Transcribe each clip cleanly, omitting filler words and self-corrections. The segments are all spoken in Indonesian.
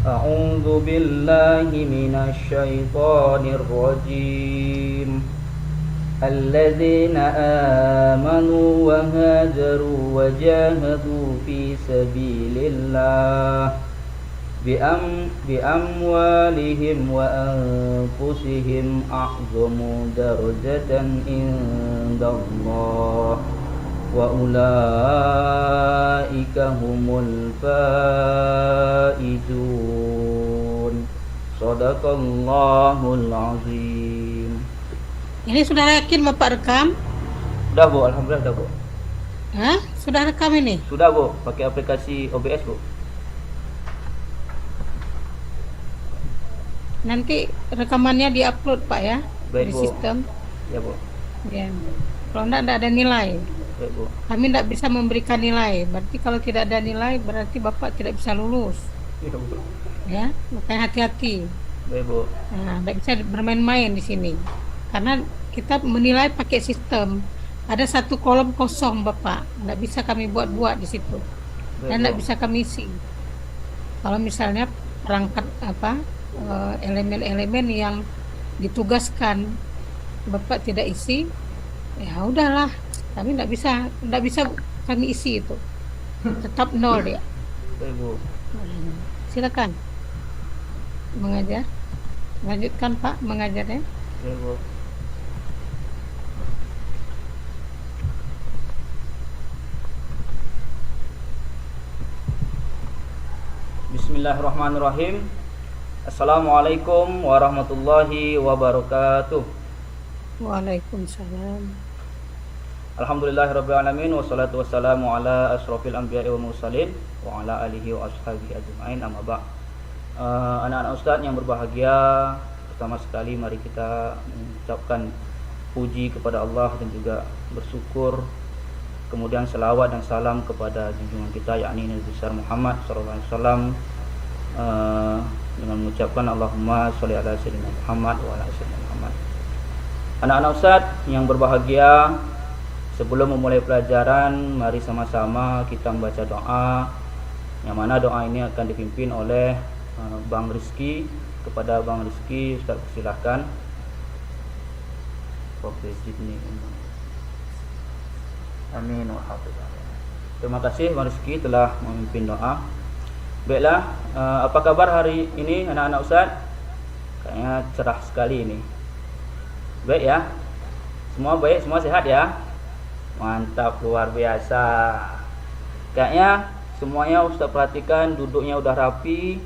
أعوذ بالله من الشيطان الرجيم الذين آمنوا وهاجروا وجاهدوا في سبيل الله بأموالهم وأنفسهم أعظم درجة عند الله وأولئك هم الفائزون صدق الله العظيم. Ini sudah yakin Bapak rekam? Sudah Bu, alhamdulillah sudah Bu. Hah? Sudah rekam ini? Sudah Bu, pakai aplikasi OBS Bu. Nanti rekamannya diupload Pak ya? Baik, di Bu. sistem. Ya Bu. Ya. Kalau enggak ada nilai. Baik Bu. Kami tidak bisa memberikan nilai. Berarti kalau tidak ada nilai berarti Bapak tidak bisa lulus. Ya Bu. Ya, makanya hati-hati. Baik Bu. Nah, tidak bisa bermain-main di sini. Karena kita menilai pakai sistem. Ada satu kolom kosong Bapak. Tidak bisa kami buat-buat di situ. Dan tidak bisa kami isi. Kalau misalnya perangkat elemen-elemen yang ditugaskan Bapak tidak isi, ya udahlah. Kami tidak bisa kami isi itu. Tetap nol dia. Baik Bu. Silakan mengajar. Lanjutkan Pak mengajarnya. Baik Bu. Bismillahirrahmanirrahim. Assalamualaikum warahmatullahi wabarakatuh. Waalaikumsalam. Alhamdulillahirrabbilalamin. Wassalatu wassalamu ala asrafil anbiya'i wal mursalin wa ala alihi wa ashabihi ajma'in, amma ba'd. Anak-anak Ustadz yang berbahagia, pertama sekali mari kita mengucapkan puji kepada Allah dan juga bersyukur, kemudian selawat dan salam kepada junjungan kita yakni Nabi besar Muhammad sallallahu alaihi wasallam, dengan mengucapkan Allahumma sholli ala sayyidina Muhammad wa ala sayyidina Muhammad. Anak-anak Ustadz yang berbahagia, sebelum memulai pelajaran mari sama-sama kita membaca doa, yang mana doa ini akan dipimpin oleh Bang Rizky. Kepada Bang Rizky, Ustadz persilahkan. Amin wa hafizah. Terima kasih Bang Rizky telah memimpin doa. Baiklah, apa kabar hari ini anak-anak Ustadz? Kayaknya cerah sekali ini. Baik ya? Semua baik, semua sehat ya? Mantap, luar biasa. Kayaknya semuanya Ustadz perhatikan duduknya udah rapi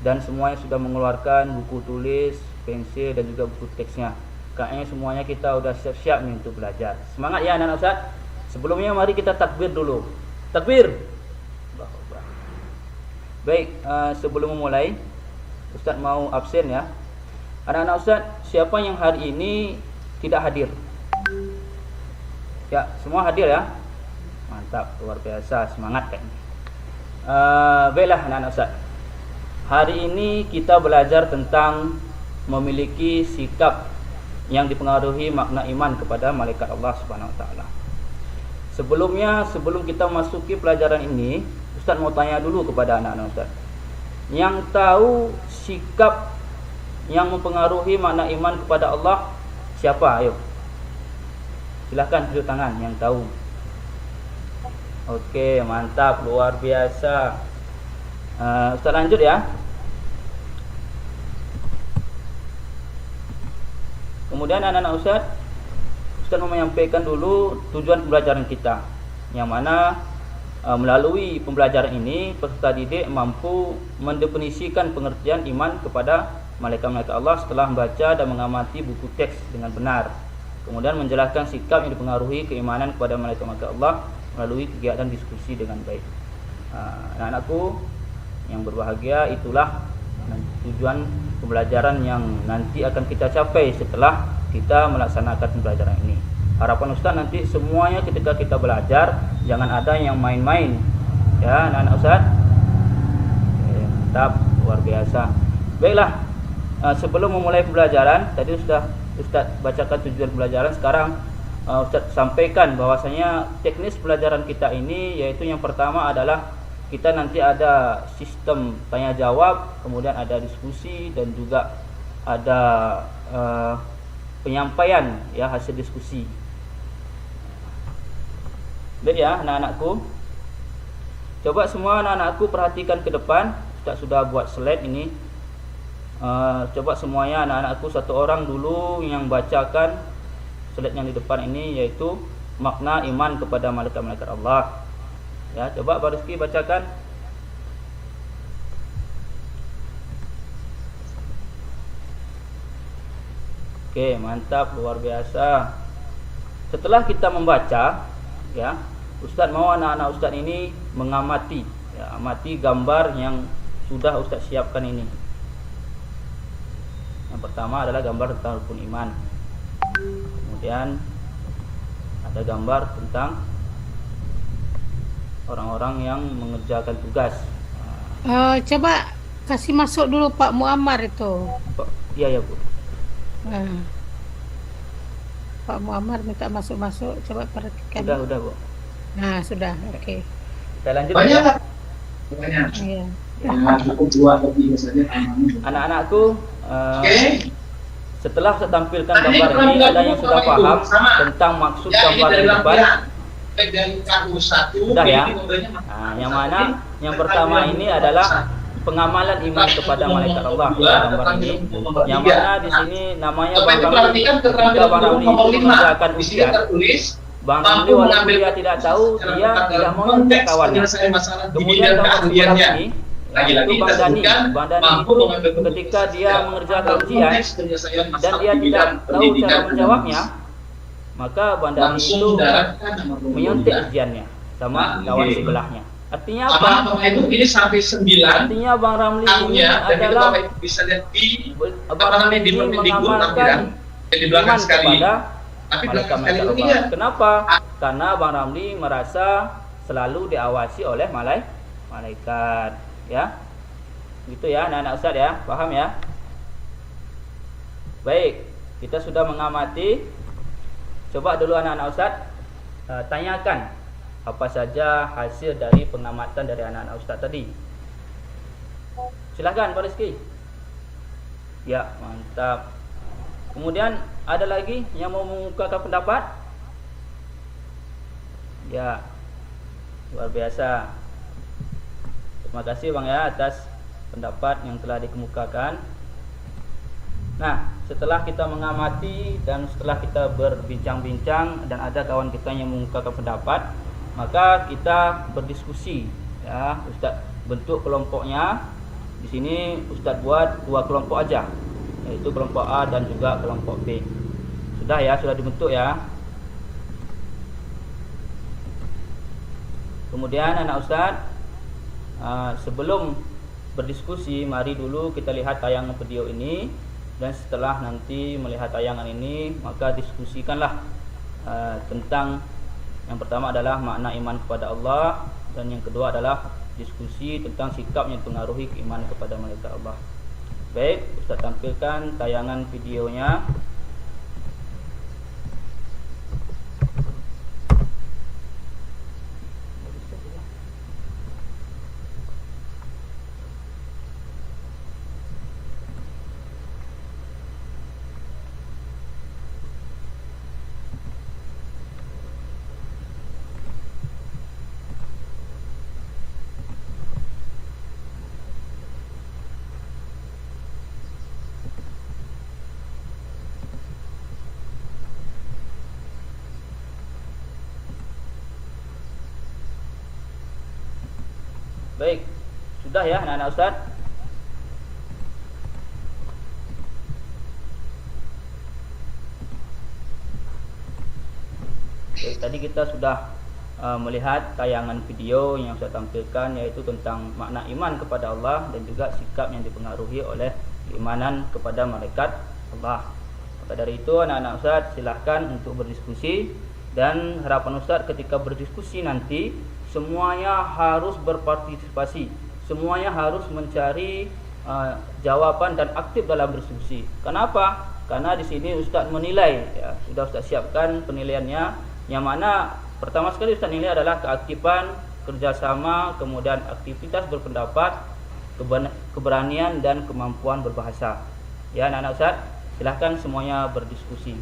dan semuanya sudah mengeluarkan buku tulis, pensil dan juga buku teksnya. Kayaknya semuanya kita udah siap-siap nih untuk belajar. Semangat ya anak-anak Ustadz. Sebelumnya mari kita takbir dulu. Takbir. Baik, sebelum memulai Ustadz mau absen ya. Anak-anak Ustadz, siapa yang hari ini tidak hadir? Ya, semua hadir ya. Mantap, luar biasa, semangat kayaknya. Baiklah anak-anak Ustadz, hari ini kita belajar tentang memiliki sikap yang dipengaruhi makna iman kepada malaikat Allah Subhanahu wa taala. Sebelum kita masuki pelajaran ini, Ustadz mau tanya dulu kepada anak-anak Ustadz. Yang tahu sikap yang mempengaruhi makna iman kepada Allah siapa? Ayo. Silahkan tunjuk tangan yang tahu. Oke, mantap, luar biasa. Ustadz lanjut ya. Kemudian anak-anak Ustadz mau menyampaikan dulu tujuan pembelajaran kita, yang mana melalui pembelajaran ini peserta didik mampu mendefinisikan pengertian iman kepada malaikat-malaikat Allah setelah membaca dan mengamati buku teks dengan benar. Kemudian menjelaskan sikap yang dipengaruhi keimanan kepada malaikat-malaikat Allah melalui kegiatan diskusi dengan baik. Anak-anakku yang berbahagia, itulah tujuan pembelajaran yang nanti akan kita capai setelah kita melaksanakan pembelajaran ini. Harapan Ustaz nanti semuanya ketika kita belajar jangan ada yang main-main ya anak-anak Ustaz. Mantap, luar biasa. Baiklah, sebelum memulai pembelajaran, tadi sudah Ustaz bacakan tujuan pembelajaran. Sekarang Ustaz sampaikan bahwasanya teknis pelajaran kita ini, yaitu yang pertama adalah kita nanti ada sistem tanya jawab, kemudian ada diskusi dan juga ada penyampaian ya hasil diskusi. Baik ya anak-anakku. Coba semua anak-anakku perhatikan ke depan. Ustaz sudah buat slide ini. Coba semuanya anak-anakku satu orang dulu yang bacakan slide yang di depan ini, yaitu makna iman kepada malaikat-malaikat Allah. Ya, coba Pak Rizky bacakan. Oke, mantap, luar biasa. Setelah kita membaca, ya, Ustaz mau anak-anak Ustaz ini mengamati, ya, amati gambar yang sudah Ustaz siapkan ini. Yang pertama adalah gambar tentang rukun iman. Kemudian ada gambar tentang orang-orang yang mengerjakan tugas. Coba kasih masuk dulu Pak Muammar itu. Iya ya Bu. Pak Muammar minta masuk-masuk, coba perhatikan. Udah Bu. Nah sudah, oke. Kita lanjut. Banyak. Ya. Banyak. Iya. Cukup 2 lebih saja. Anak-anakku, Oke. setelah saya tampilkan gambar ini, ada yang sudah paham tentang maksud gambar di depan? Dari KU1 Sudah ya. Nah, yang mana yang pertama ini adalah pengamalan iman kepada malaikat Allah. Gambar ini, yang mana di sini namanya Bang Ramli. Ketika Bang Ramli itu mengerjakan ujian, Bang Ramli walaupun dia tidak tahu, dia tidak mau ngecek kawannya. Kemudian gambar sebelah ini, yaitu Bang Dani. Bang Dani itu ketika dia mengerjakan ujian dan dia tidak tahu cara menjawabnya, maka Bang Dani itu menyontek ujiannya sama kawan sebelahnya. Artinya apa? Ini sampai 9. Artinya Bang Ramli ini adalah bisa lihat di Bang Ramli ini mengamalkan di belakang sekali. Kepada malaikat Allah. Kenapa? Karena Bang Ramli merasa selalu diawasi oleh malaikat, ya. Gitu ya, anak-anak Ustaz ya, paham ya? Baik, kita sudah mengamati. Coba dulu anak-anak Ustaz tanyakan apa saja hasil dari pengamatan dari anak-anak Ustaz tadi. Silahkan Pak Rizky. Ya, mantap. Kemudian ada lagi yang mau mengungkapkan pendapat? Ya, luar biasa. Terima kasih Bang ya atas pendapat yang telah dikemukakan. Nah, setelah kita mengamati dan setelah kita berbincang-bincang dan ada kawan kita yang mengungkapkan pendapat, maka kita berdiskusi ya. Ustaz bentuk kelompoknya. Di sini Ustaz buat 2 kelompok aja, yaitu kelompok A dan juga kelompok B. Sudah ya, sudah dibentuk ya. Kemudian anak Ustaz, sebelum berdiskusi, mari dulu kita lihat tayangan video ini. Dan setelah nanti melihat tayangan ini, maka diskusikanlah tentang yang pertama adalah makna iman kepada Allah, dan yang kedua adalah diskusi tentang sikap yang mempengaruhi keimanan kepada malaikat Allah. Baik, Ustaz tampilkan tayangan videonya. Baik, sudah ya anak-anak Ustaz? Baik, tadi kita sudah melihat tayangan video yang saya tampilkan, yaitu tentang makna iman kepada Allah dan juga sikap yang dipengaruhi oleh keimanan kepada malaikat Allah. Maka dari itu anak-anak Ustaz silahkan untuk berdiskusi, dan harapan Ustaz ketika berdiskusi nanti semuanya harus berpartisipasi, semuanya harus mencari jawaban dan aktif dalam berdiskusi. Kenapa? Karena di sini Ustaz menilai, ya, sudah Ustaz siapkan penilaiannya, yang mana pertama sekali Ustaz nilai adalah keaktifan kerjasama, kemudian aktivitas berpendapat, keberanian dan kemampuan berbahasa. Ya, anak-anak Ustaz, silahkan semuanya berdiskusi.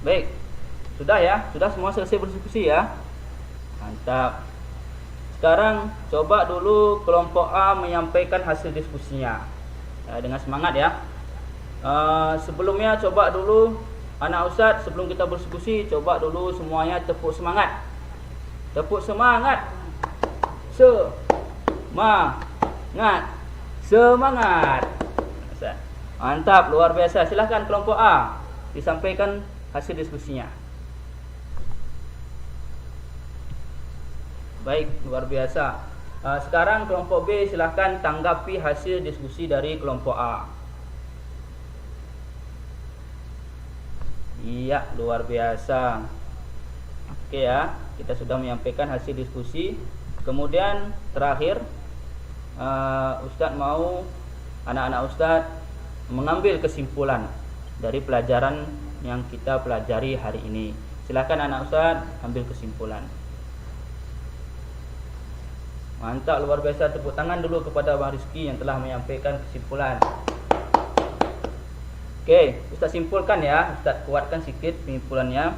Baik, sudah ya, sudah semua selesai berdiskusi ya. Mantap. Sekarang coba dulu kelompok A menyampaikan hasil diskusinya ya, dengan semangat ya. Sebelumnya coba dulu anak Ustaz, sebelum kita berdiskusi, coba dulu semuanya tepuk semangat. Tepuk semangat. Semangat. Mantap, luar biasa. Silahkan kelompok A disampaikan hasil diskusinya. Baik, luar biasa. Sekarang kelompok B silahkan tanggapi hasil diskusi dari kelompok A. Iya, luar biasa. Oke ya, kita sudah menyampaikan hasil diskusi. Kemudian terakhir, Ustadz mau anak-anak Ustadz mengambil kesimpulan dari pelajaran yang kita pelajari hari ini. Silahkan anak Ustadz ambil kesimpulan. Mantap, luar biasa. Tepuk tangan dulu kepada Bang Rizky yang telah menyampaikan kesimpulan. Oke, Ustaz simpulkan ya. Ustaz kuatkan sedikit kesimpulannya.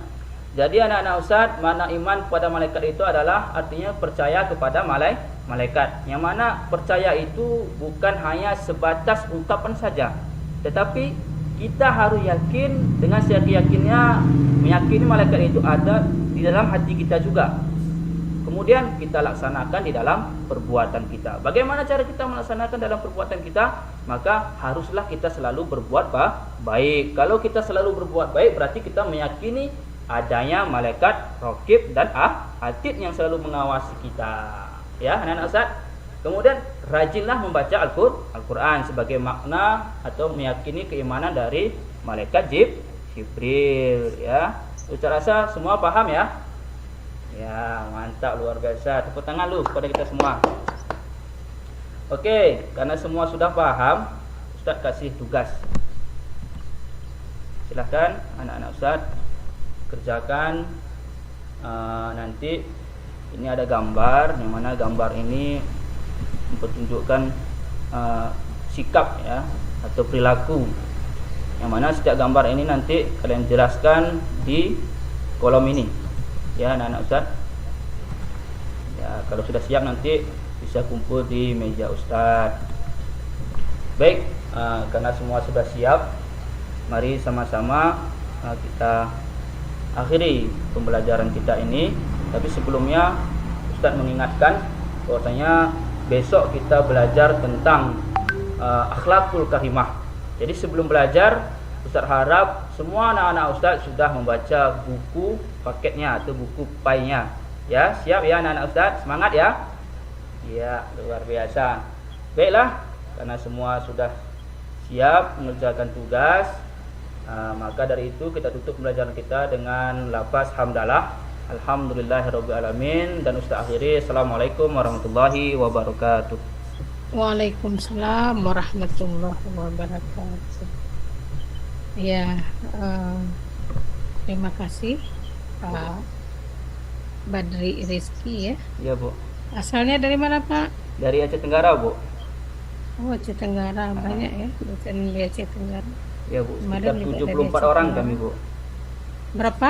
Jadi anak-anak Ustaz, makna iman kepada malaikat itu adalah artinya percaya kepada malaikat. Yang mana percaya itu bukan hanya sebatas ungkapan saja, tetapi kita harus yakin dengan seyakin-yakinnya, meyakini malaikat itu ada di dalam hati kita juga. Kemudian kita laksanakan di dalam perbuatan kita. Bagaimana cara kita melaksanakan dalam perbuatan kita? Maka haruslah kita selalu berbuat baik. Kalau kita selalu berbuat baik, berarti kita meyakini adanya malaikat raqib dan atid yang selalu mengawasi kita. Ya, anak-anak Ustaz. Kemudian rajinlah membaca Al-Quran sebagai makna atau meyakini keimanan dari malaikat Jibril. Ya, Ustaz rasa semua paham ya? Ya, mantap, luar biasa. Tepuk tangan lu kepada kita semua. Oke, karena semua sudah paham, Ustaz kasih tugas. Silahkan anak-anak Ustaz kerjakan. Nanti ini ada gambar, yang mana gambar ini mempertunjukkan sikap ya atau perilaku. Yang mana setiap gambar ini nanti kalian jelaskan di kolom ini. Ya, anak-anak Ustaz. Ya, kalau sudah siap nanti bisa kumpul di meja Ustaz. Baik, karena semua sudah siap, mari sama-sama kita akhiri pembelajaran kita ini. Tapi sebelumnya Ustaz mengingatkan bahwasanya besok kita belajar tentang akhlakul karimah. Jadi sebelum belajar, Ustaz harap semua anak-anak Ustaz sudah membaca buku paketnya atau buku painya. Ya, siap ya anak-anak Ustaz? Semangat ya. Ya, luar biasa. Baiklah, karena semua sudah siap mengerjakan tugas, maka dari itu kita tutup pembelajaran kita dengan lafaz hamdalah. Alhamdulillahirabbil alamin, dan Ustaz akhiri assalamualaikum warahmatullahi wabarakatuh. Waalaikumsalam warahmatullahi wabarakatuh. Ya, terima kasih Pak Badri Rizky ya. Iya, Bu. Asalnya dari mana, Pak? Dari Aceh Tenggara, Bu. Oh, Aceh Tenggara, banyak ya dosen di Aceh Tenggara. Ya, Bu. Kemarin Sekitar juga 74 dari orang Aceh kami, Bu. Berapa?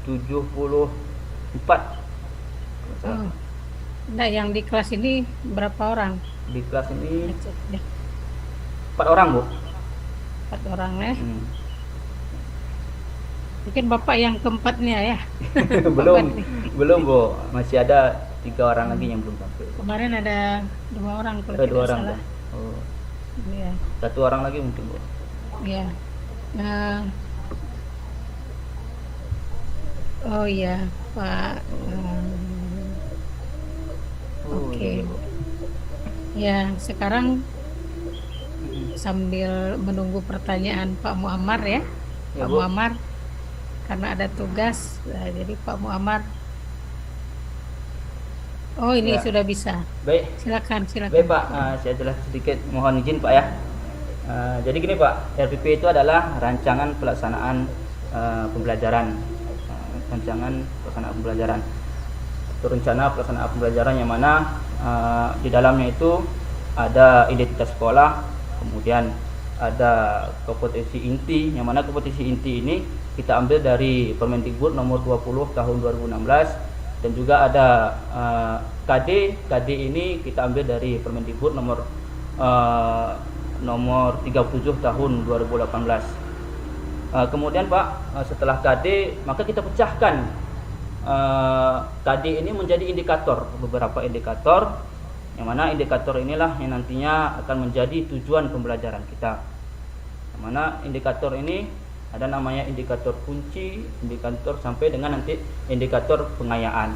74. Oh. Nah, yang di kelas ini berapa orang? Di kelas ini Aceh, ya. 4 orang, Bu. 4 orang ya. Mungkin Bapak yang keempatnya ya. belum Bu, masih ada 3 orang lagi yang belum sampai. Kemarin ada 2 orang kalau Ada 2 tidak orang, Bu. salah. Oh. Iya. 1 orang lagi mungkin, Bu. Iya. Oh iya, Pak. Oke. Iya, Bu. Ya, sekarang sambil menunggu pertanyaan Pak Muammar ya. Ya, Pak Bu. Muammar, karena ada tugas, jadi Pak Muammar. Oh, ini Ya. sudah bisa. Baik. Silakan. Baik, Pak. Saya jelas sedikit mohon izin, Pak ya. Jadi gini, Pak, RPP itu adalah rancangan pelaksanaan pembelajaran. rancangan pelaksanaan pembelajaran atau rencana pelaksanaan pembelajaran yang mana di dalamnya itu ada identitas sekolah, kemudian ada kompetensi inti, yang mana kompetensi inti ini kita ambil dari Permendikbud nomor 20 tahun 2016, dan juga ada KD ini kita ambil dari Permendikbud nomor 37 tahun 2018. Kemudian Pak, setelah KD maka kita pecahkan KD ini menjadi indikator, beberapa indikator, yang mana indikator inilah yang nantinya akan menjadi tujuan pembelajaran kita. Yang mana indikator ini ada namanya indikator kunci, indikator sampai dengan nanti indikator pengayaan.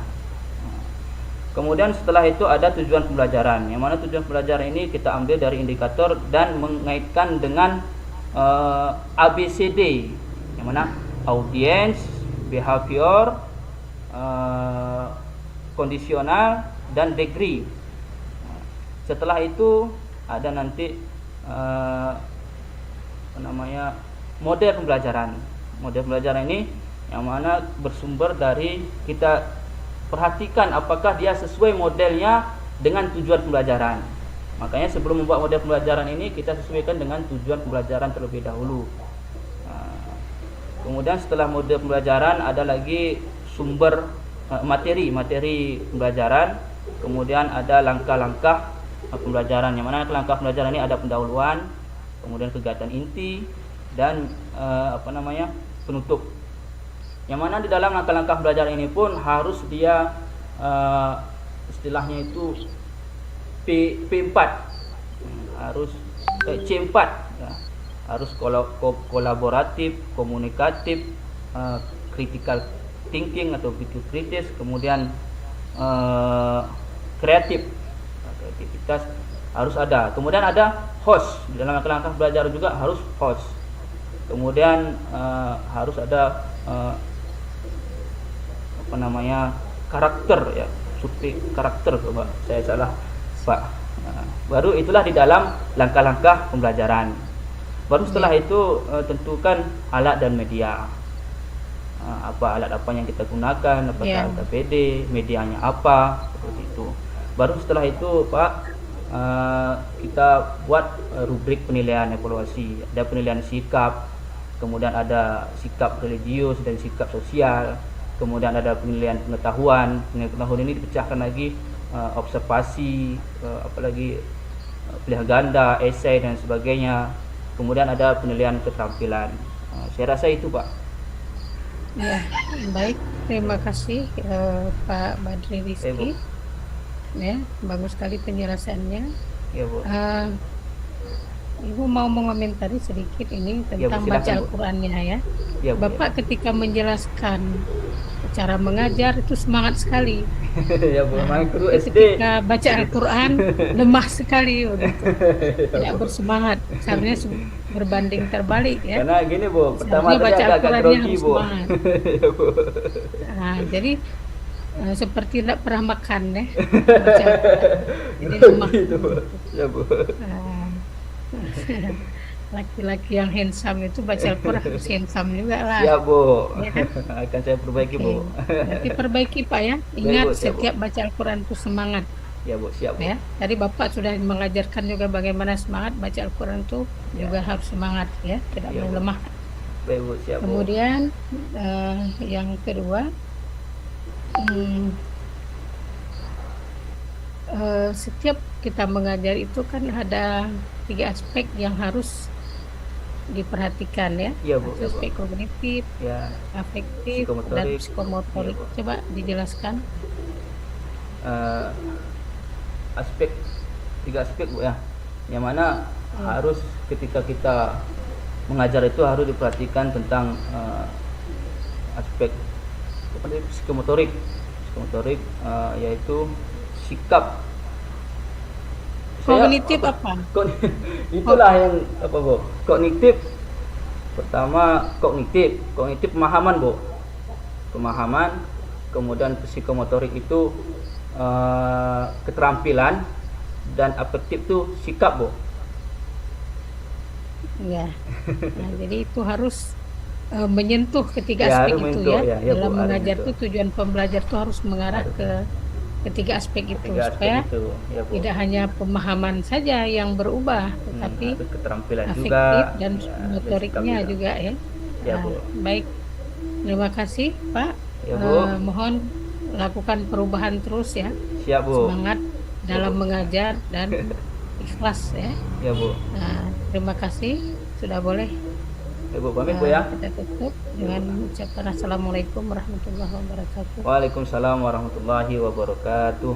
Kemudian setelah itu ada tujuan pembelajaran, yang mana tujuan pembelajaran ini kita ambil dari indikator dan mengaitkan dengan ABCD, yang mana audience, behavior, kondisional, dan degree. Setelah itu ada nanti model pembelajaran. Model pembelajaran ini yang mana bersumber dari kita perhatikan apakah dia sesuai modelnya dengan tujuan pembelajaran. Makanya sebelum membuat model pembelajaran ini kita sesuaikan dengan tujuan pembelajaran terlebih dahulu. Kemudian setelah model pembelajaran ada lagi sumber materi pembelajaran. Kemudian ada langkah-langkah pembelajaran, yang mana langkah pembelajaran ini ada pendahuluan, kemudian kegiatan inti, dan penutup. Yang mana di dalam langkah-langkah pembelajaran ini pun harus dia istilahnya itu P4, harus C4 ya. Harus kolaboratif, komunikatif, critical thinking atau pikir kritis, kemudian kreativitas harus ada. Kemudian ada host, di dalam langkah-langkah belajar juga harus host. Kemudian harus ada karakter ya, subjek karakter, coba saya salah Pak. Baru itulah di dalam langkah-langkah pembelajaran. Baru setelah itu tentukan alat dan media. Apa alat apa yang kita gunakan, apakah APD, medianya apa, seperti itu. Baru setelah itu Pak, kita buat rubrik penilaian evaluasi. Ada penilaian sikap, kemudian ada sikap religius dan sikap sosial, kemudian ada penilaian pengetahuan. Penilaian pengetahuan ini dipecahkan lagi observasi, apalagi pilihan ganda, esai dan sebagainya. Kemudian ada penilaian keterampilan. Saya rasa itu Pak. Ya, baik. Terima kasih Pak Badri Rizky. Ya, bagus sekali penjelasannya. Ya, Bu. Ibu mau mengomentari sedikit ini tentang Bu, baca Bu. Al-Qur'annya ya. Ya, Bu, Bapak ketika menjelaskan cara mengajar itu semangat sekali. Ya Bu, main guru SD. Ketika baca Al-Quran lemah sekali begitu. Tidak bersemangat. Seharusnya berbanding terbalik ya. Karena gini Bu, pertama Seharusnya baca tadi agak Al-Qurannya grogi harus Bu. semangat. Ya, Bu. Nah, jadi seperti tidak pernah makan ya. Baca Al-Quran. Jadi lemah. Gitu, Bu. Ya Bu. Laki-laki yang handsome itu baca Al-Quran harus handsome juga lah. Ya Bu. Ya kan? Akan saya perbaiki Bu. Nanti perbaiki Pak ya. Ingat Bu, siap, Bu. setiap baca Al-Quran itu semangat. Ya Bu, siap Bu. Ya, tadi Bapak sudah mengajarkan juga bagaimana semangat baca Al-Quran itu juga harus semangat ya, tidak Ya, boleh Bu. lemah. Baik Bu, siap Bu. Kemudian yang kedua, setiap kita mengajar itu kan ada 3 aspek yang harus diperhatikan ya. Iya Bu, ya, Bu. Aspek kognitif, Ya, afektif, dan Psikomotorik. psikomotorik. Iya, Bu. Coba dijelaskan. Aspek 3 aspek Bu ya, yang mana harus ketika kita mengajar itu harus diperhatikan tentang aspek psikomotorik, yaitu sikap. Kognitif apa? Itulah yang apa Bu? Kognitif. Pertama kognitif pemahaman Bu. Pemahaman, kemudian psikomotorik itu keterampilan, dan afektif itu sikap Bu. Ya. Nah, jadi itu harus menyentuh ketiga Ya, aspek harus itu menyentuh, ya. ya, Bu, Dalam harus mengajar menyentuh. tuh tujuan pembelajar tuh harus mengarah Harus. ke ketiga aspek itu Ketiga aspek supaya itu, ya Bu. tidak hanya pemahaman saja yang berubah, tetapi Harus keterampilan juga, afektif dan ya, motoriknya basic juga ya. Ya, Nah, Bu. baik, terima kasih Pak. Ya, Bu. Mohon lakukan perubahan terus ya, Siap, Bu. semangat dalam mengajar dan ikhlas ya. Ya, Bu. Nah, terima kasih, sudah boleh Ya, Bu, pamit, Bu, ya. kita tutup dengan ucapan assalamualaikum warahmatullahi wabarakatuh. Waalaikumsalam warahmatullahi wabarakatuh.